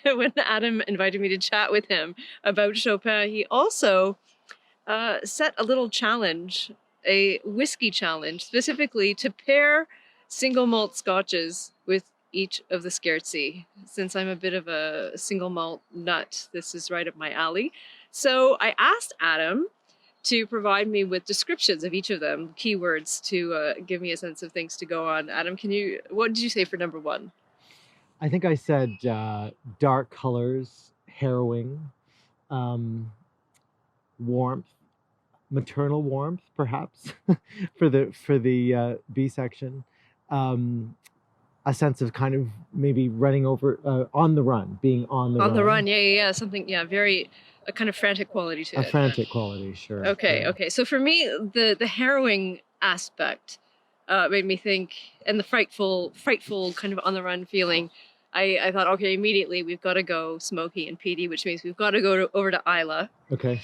When Adam invited me to chat with him about Chopin, he also set a little challenge, a whiskey challenge, specifically to pair single malt scotches with each of the Scherzi. Since I'm a bit of a single malt nut, this is right up my alley. So I asked Adam to provide me with descriptions of each of them, keywords to give me a sense of things to go on. Adam, what did you say for number one? I think I said dark colors, harrowing, warmth, maternal warmth, perhaps, for the B section. A sense of kind of maybe running over, on the run, being on the run. On the run, yeah, something, very a kind of frantic quality to it. A frantic quality, sure. Okay, yeah. okay. So for me, the harrowing aspect made me think, and the frightful kind of on the run feeling. I thought, okay, immediately we've got to go smoky and peaty, which means we've got to go over to Islay. Okay.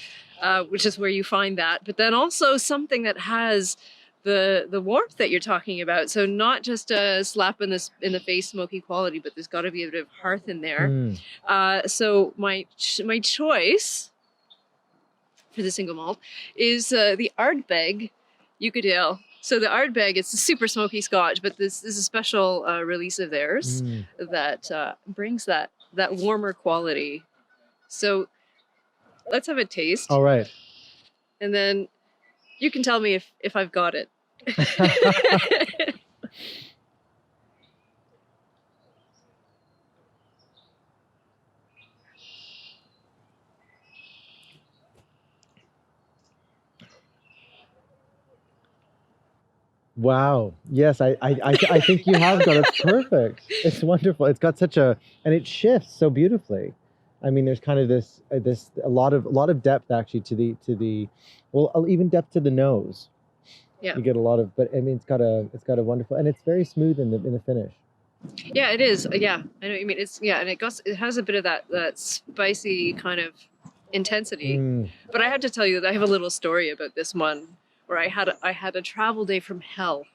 Which is where you find that, but then also something that has the warmth that you're talking about. So not just a slap in the face smoky quality, but there's got to be a bit of hearth in there. So my choice for the single malt is the ARDBERG Uigeadail. So the ARDBERG, it's a super smoky Scotch, but this is a special release of theirs that brings that warmer quality. So let's have a taste. All right. And then you can tell me if I've got it. Wow. Yes, I think you have got it perfect. It's wonderful. It's got such and it shifts so beautifully. I mean, there's kind of this a lot of depth actually to the well, even depth to the nose. Yeah. You get a lot of, but I mean, it's got a wonderful, and it's very smooth in the finish. Yeah, it is. Yeah, I know what you mean. And it has a bit of that spicy kind of intensity. But I have to tell you that I have a little story about this one where I had a travel day from hell.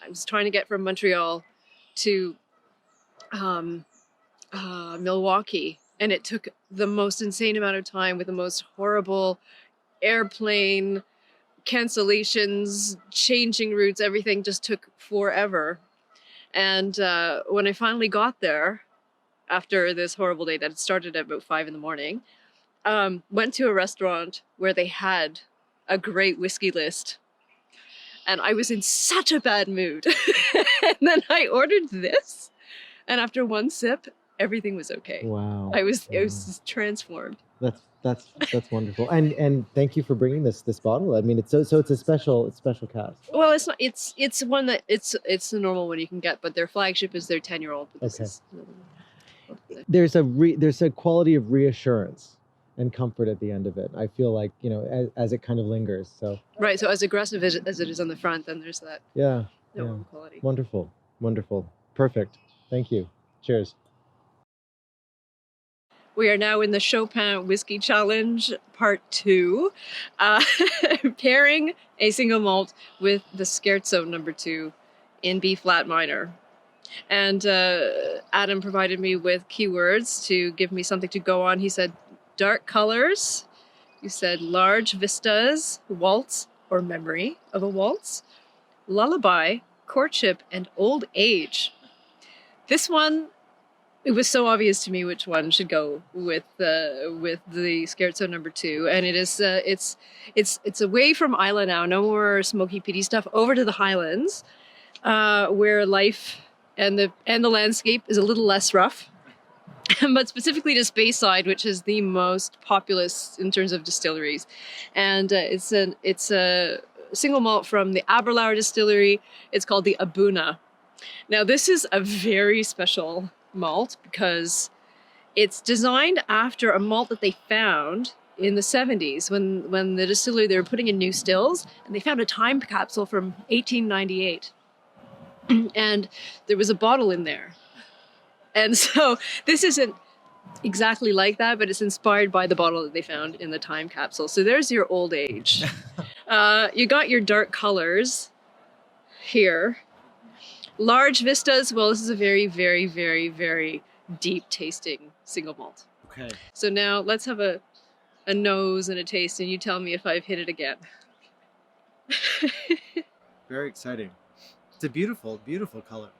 I was trying to get from Montreal to Milwaukee, and it took the most insane amount of time with the most horrible airplane cancellations, changing routes, everything just took forever. And when I finally got there, after this horrible day that had started at about 5 in the morning, went to a restaurant where they had a great whiskey list. And I was in such a bad mood. And then I ordered this. And after one sip, everything was okay. Wow. I was just transformed. That's wonderful. And thank you for bringing this bottle. I mean, it's so it's a special cast. Well, it's not. It's one that it's the normal one you can get, but their flagship is their 10-year-old. Okay. There's a quality of reassurance and comfort at the end of it. I feel like, as it kind of lingers. So right. So as aggressive as it is on the front, then there's that. Yeah. Quality. Wonderful. Perfect. Thank you. Cheers. We are now in the Chopin Whiskey Challenge Part 2, pairing a single malt with the Scherzo No.2 in B flat minor. And Adam provided me with keywords to give me something to go on. He said dark colors. He said large vistas, waltz or memory of a waltz, lullaby, courtship, and old age. This one, it was so obvious to me which one should go with the Scherzo No.2, and it is it's away from Islay now. No more smoky peaty stuff. Over to the Highlands, where life and the landscape is a little less rough, but specifically to Speyside, which is the most populous in terms of distilleries, and it's a single malt from the ABERLOUR distillery. It's called the Abuna. Now this is a very special malt because it's designed after a malt that they found in the 70s when the distillery, they were putting in new stills, and they found a time capsule from 1898 and there was a bottle in there. And so this isn't exactly like that, but it's inspired by the bottle that they found in the time capsule. So there's your old age. You got your dark colors here. Large vistas, well, this is a very, very, very, very deep tasting single malt. Okay. So now let's have a nose and a taste, and you tell me if I've hit it again. Very exciting. It's a beautiful, beautiful color.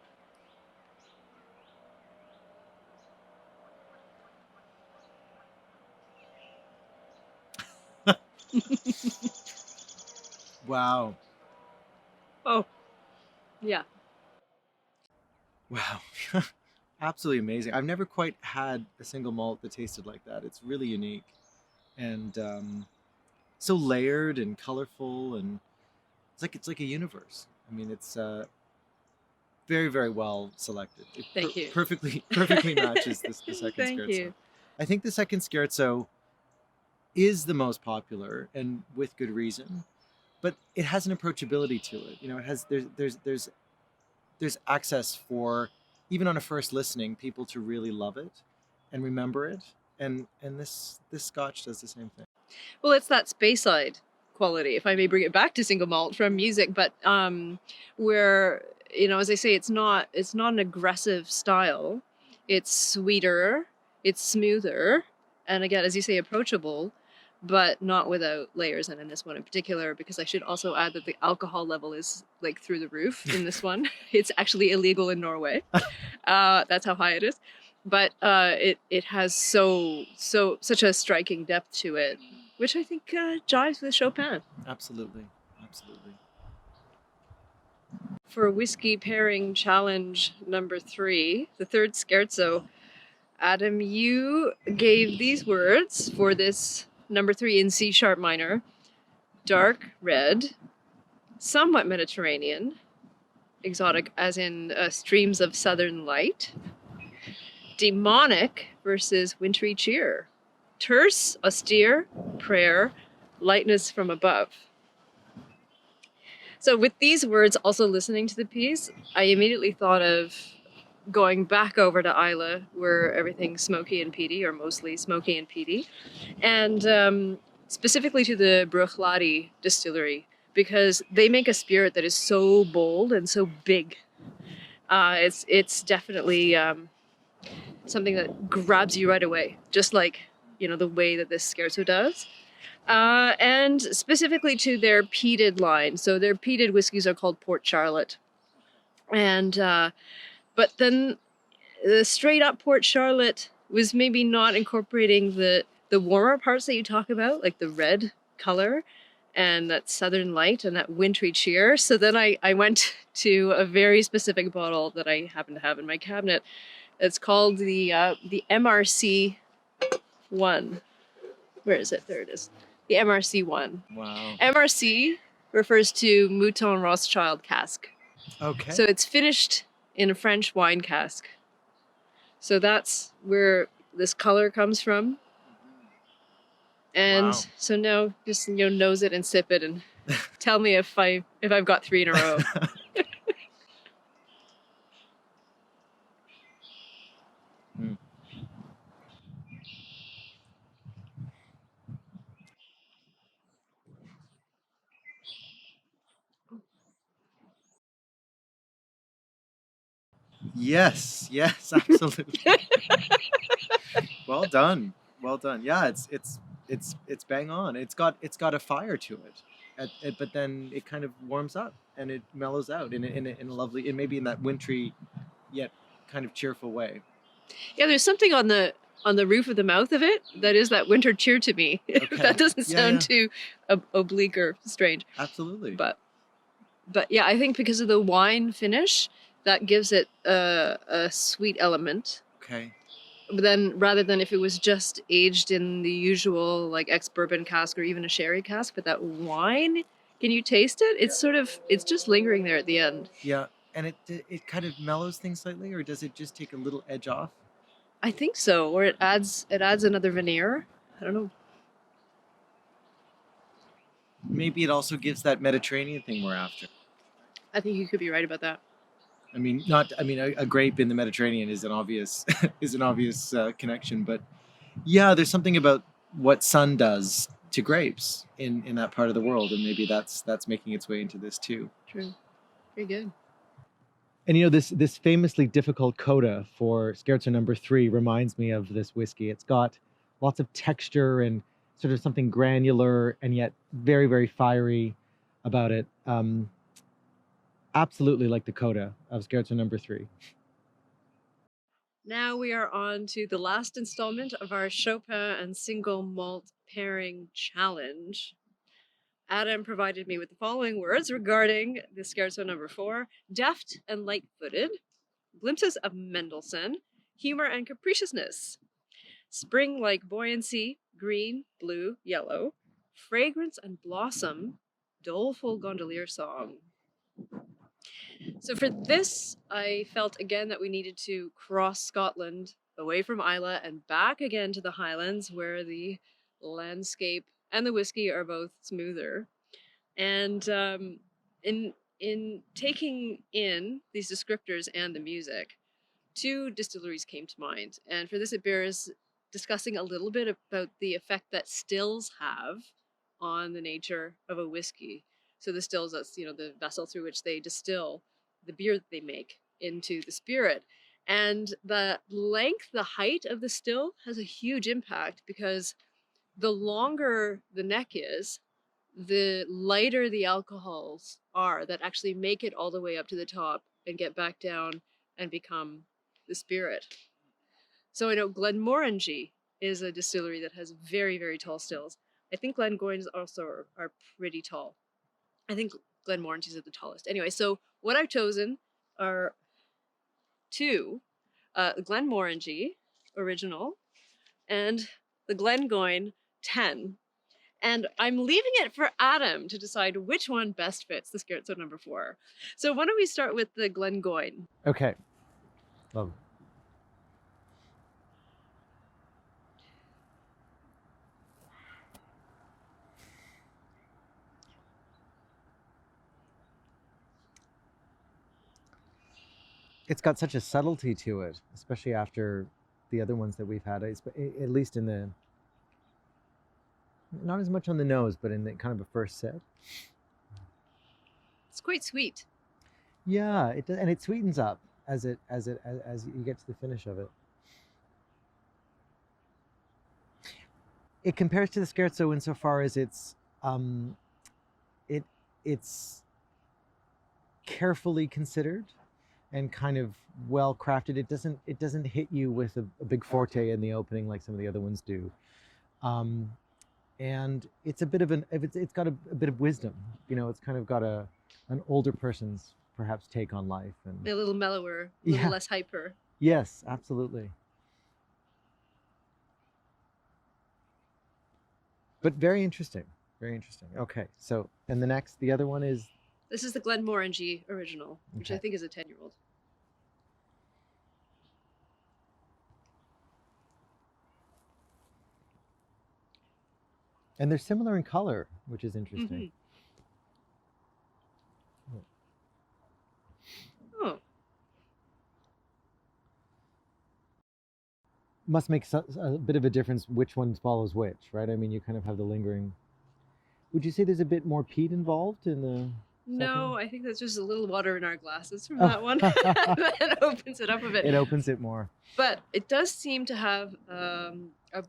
Wow. Oh, yeah. Wow. Absolutely amazing. I've never quite had a single malt that tasted like that. It's really unique and so layered and colorful, and it's like a universe. I mean, it's very, very well selected. It Thank you. perfectly matches the second Thank scherzo. you. I think the second scherzo is the most popular, and with good reason. But it has an approachability to it. You know, it has there's access for, even on a first listening, people to really love it and remember it. And this Scotch does the same thing. Well, it's that Speyside quality, if I may bring it back to single malt from music, but where, you know, as I say, it's not an aggressive style. It's sweeter, it's smoother, and again, as you say, approachable, but not without layers. And in this one in particular, because I should also add that the alcohol level is like through the roof in this one. It's actually illegal in Norway. That's how high it is. But it has such a striking depth to it, which I think jives with Chopin. Absolutely, absolutely. For whiskey pairing challenge number 3, the third scherzo, Adam, you gave these words for this number 3 in C sharp minor: dark red, somewhat Mediterranean, exotic as in streams of southern light, demonic versus wintry cheer, terse, austere, prayer, lightness from above. So with these words, also listening to the piece, I immediately thought of going back over to Islay, where everything's smoky and peaty, or mostly smoky and peaty, and specifically to the BRUICHLADDICH distillery, because they make a spirit that is so bold and so big. It's definitely something that grabs you right away, just like, you know, the way that this scherzo does. And specifically to their peated line. So their peated whiskeys are called Port Charlotte. And but then the straight up Port Charlotte was maybe not incorporating the warmer parts that you talk about, like the red color and that southern light and that wintry cheer. So then I went to a very specific bottle that I happen to have in my cabinet. It's called the MRC 1. Where is it? There it is. The MRC 1. Wow. MRC refers to Mouton Rothschild cask. Okay. So it's finished in a French wine cask. So that's where this color comes from. And Wow. so now just, you know, nose it and sip it and tell me if I've got 3 in a row. Yes, absolutely. Well done. Yeah, it's bang on. It's got a fire to it, but then it kind of warms up and it mellows out in a lovely, and maybe in that wintry yet kind of cheerful way. Yeah, there's something on the roof of the mouth of it that is that winter cheer to me. Okay. That doesn't sound too oblique or strange. Absolutely. But yeah, I think because of the wine finish, that gives it a sweet element. Okay. But then, rather than if it was just aged in the usual like ex-bourbon cask or even a sherry cask, but that wine, can you taste it? It's just lingering there at the end. Yeah, and it kind of mellows things slightly, or does it just take a little edge off? I think so, or it adds another veneer. I don't know. Maybe it also gives that Mediterranean thing we're after. I think you could be right about that. I mean, a grape in the Mediterranean is an obvious connection, but yeah, there's something about what sun does to grapes in that part of the world, and maybe that's making its way into this too. True. Very good. And this famously difficult coda for Scherzo No.3 reminds me of this whiskey. It's got lots of texture and sort of something granular and yet very, very fiery about it. Absolutely like the coda of Scherzo No.3. Now we are on to the last installment of our Chopin and single malt pairing challenge. Adam provided me with the following words regarding the Scherzo No.4: deft and light-footed, glimpses of Mendelssohn, humor and capriciousness, spring-like buoyancy, green, blue, yellow, fragrance and blossom, doleful gondolier song. So for this, I felt again that we needed to cross Scotland away from Islay and back again to the Highlands, where the landscape and the whiskey are both smoother. And in taking in these descriptors and the music, two distilleries came to mind. And for this, it bears discussing a little bit about the effect that stills have on the nature of a whiskey. So the stills, that's the vessel through which they distill the beer that they make into the spirit. And the length, the height of the still has a huge impact, because the longer the neck is, the lighter the alcohols are that actually make it all the way up to the top and get back down and become the spirit. So I know Glenmorangie is a distillery that has very, very tall stills. I think Glengoynes also are pretty tall. I think Glenmorangie is at the tallest. Anyway, so what I've chosen are two, Glenmorangie original and the Glengoyne 10. And I'm leaving it for Adam to decide which one best fits the Scherzo No.4. So why don't we start with the Glengoyne? Okay. Love. It's got such a subtlety to it, especially after the other ones that we've had, at least in the, not as much on the nose, but in the kind of a first sip. It's quite sweet. Yeah, it does, and it sweetens up as you get to the finish of it. It compares to the Scherzo insofar as it's carefully considered and kind of well crafted. It doesn't hit you with a big forte in the opening like some of the other ones do. And it's a bit of it's got a bit of wisdom. It's kind of got an older person's perhaps take on life, and a little mellower, a little less hyper. Yes, absolutely. But very interesting. Very interesting. Okay, so and the other one is. This is the Glenmorangie original, which I think is a 10-year-old. And they're similar in color, which is interesting. Mm-hmm. Oh. Must make a bit of a difference which one follows which, right? I mean, you kind of have the lingering. Would you say there's a bit more peat involved in the? No, I think that's just a little water in our glasses from that one. That opens it up a bit. It opens it more. But it does seem to have a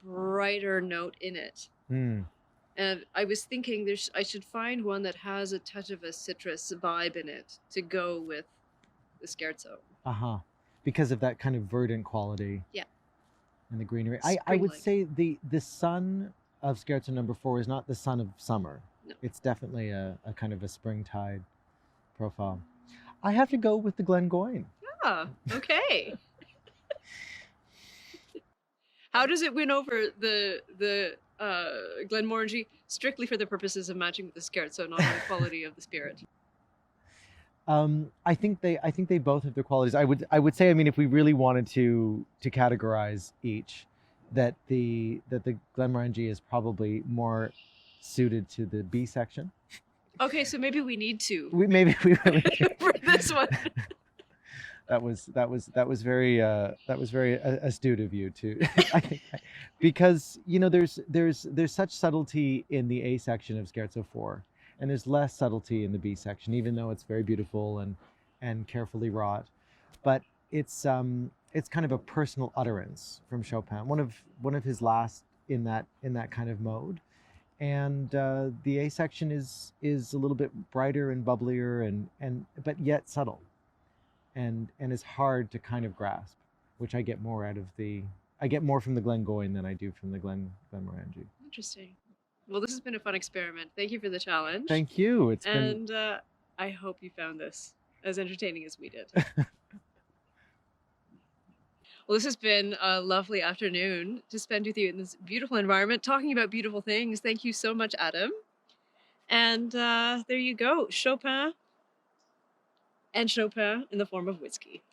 brighter note in it. Mm. And I was thinking I should find one that has a touch of a citrus vibe in it to go with the Scherzo. Uh-huh. Because of that kind of verdant quality. Yeah. And the greenery. I would say the sun of Scherzo No.4 is not the sun of summer. No. It's definitely a kind of a springtide profile. I have to go with the Glengoyne. Ah, okay. How does it win over the Glenmorangie? Strictly for the purposes of matching with the Scherzo, not the quality of the spirit. I think they both have their qualities. I would say, I mean, if we really wanted to categorize each, that the Glenmorangie is probably more suited to the B section. Okay, so maybe we need to. Maybe we really do. For this one. That was very astute of you to, I think, because there's such subtlety in the A section of Scherzo 4, and there's less subtlety in the B section, even though it's very beautiful and and carefully wrought, but it's kind of a personal utterance from Chopin, one of his last in that kind of mode. And the A section is a little bit brighter and bubblier and but yet subtle, and is hard to kind of grasp, which I get more out of I get more from the Glengoyne than I do from the Glenmorangie. Interesting. Well, this has been a fun experiment. Thank you for the challenge. Thank you. And I hope you found this as entertaining as we did. Well, this has been a lovely afternoon to spend with you in this beautiful environment, talking about beautiful things. Thank you so much, Adam. And there you go, Chopin and Chopin in the form of whiskey.